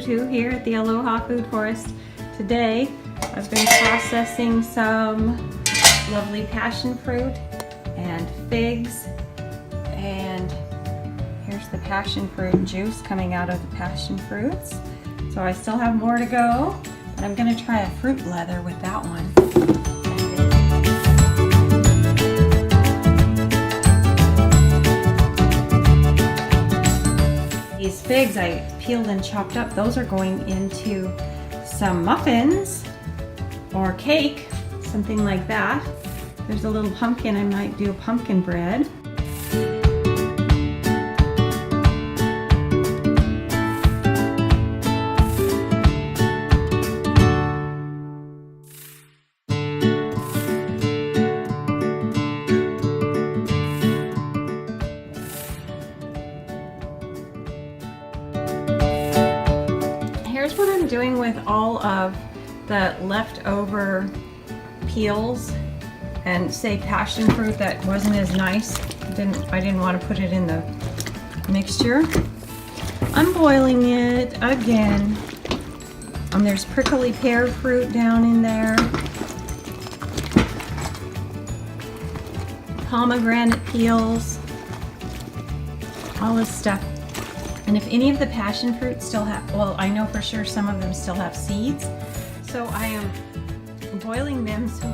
to here at the Aloha Food Forest. Today I've been processing some lovely passion fruit and figs, and here's the passion fruit juice coming out of the passion fruits. So I still have more to go, but I'm going to try a fruit leather with that one. These figs I peeled and chopped up, those are going into some muffins or cake, something like that. There's a little pumpkin, I might do a pumpkin bread. Here's what I'm doing with all of the leftover peels and say passion fruit that wasn't as nice. I didn't want to put it in the mixture. I'm boiling it again. There's prickly pear fruit down in there. Pomegranate peels. All this stuff. And if any of the passion fruit still have, well, I know for sure some of them still have seeds. So I am boiling them so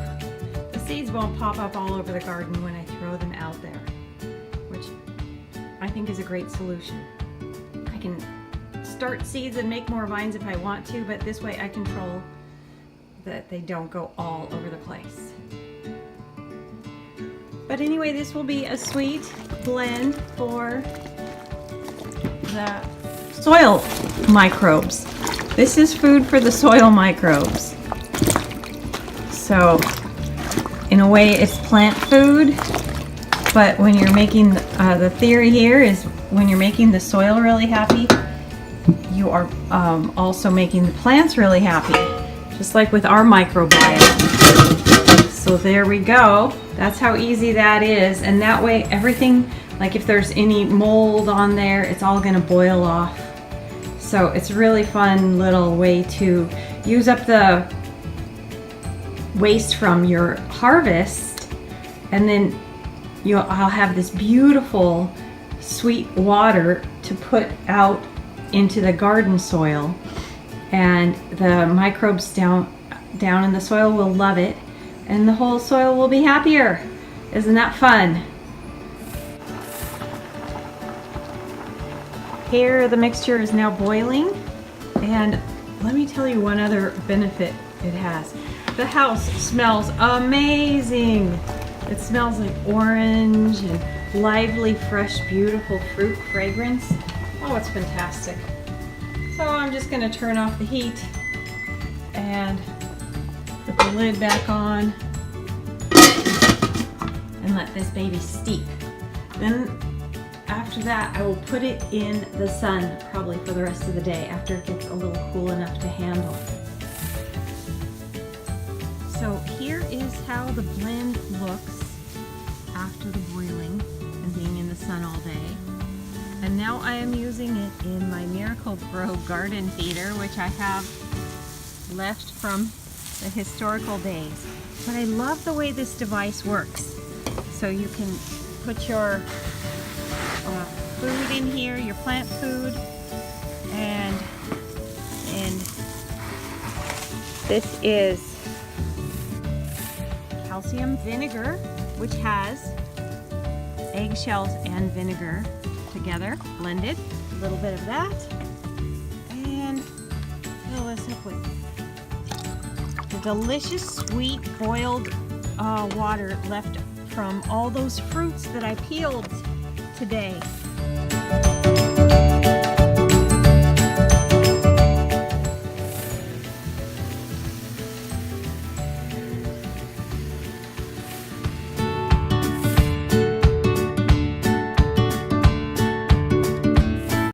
the seeds won't pop up all over the garden when I throw them out there, which I think is a great solution. I can start seeds and make more vines if I want to, but this way I control that they don't go all over the place. But anyway, this will be a sweet blend for the soil microbes. This is food for the soil microbes. So in a way it's plant food, but when you're making the theory here is when you're making the soil really happy, you are also making the plants really happy, just like with our microbiome. So there we go. That's how easy that is, and that way everything, like if there's any mold on there, it's all going to boil off. So it's a really fun little way to use up the waste from your harvest, and then I'll have this beautiful sweet water to put out into the garden soil, and the microbes down in the soil will love it, and the whole soil will be happier. Isn't that fun? Here the mixture is now boiling, and let me tell you one other benefit it has. The house smells amazing. It smells like orange and lively, fresh, beautiful fruit fragrance. Oh, it's fantastic. So I'm just going to turn off the heat and put the lid back on and let this baby steep. Then after that, I will put it in the sun probably for the rest of the day after it gets a little cool enough to handle. So here is how the blend looks after the boiling and being in the sun all day. And now I am using it in my Miracle Grow garden feeder, which I have left from the historical days. But I love the way this device works. So you can put your food in here, your plant food, and this is calcium vinegar, which has eggshells and vinegar together, blended. A little bit of that, and fill this up with the delicious sweet boiled water left from all those fruits that I peeled today.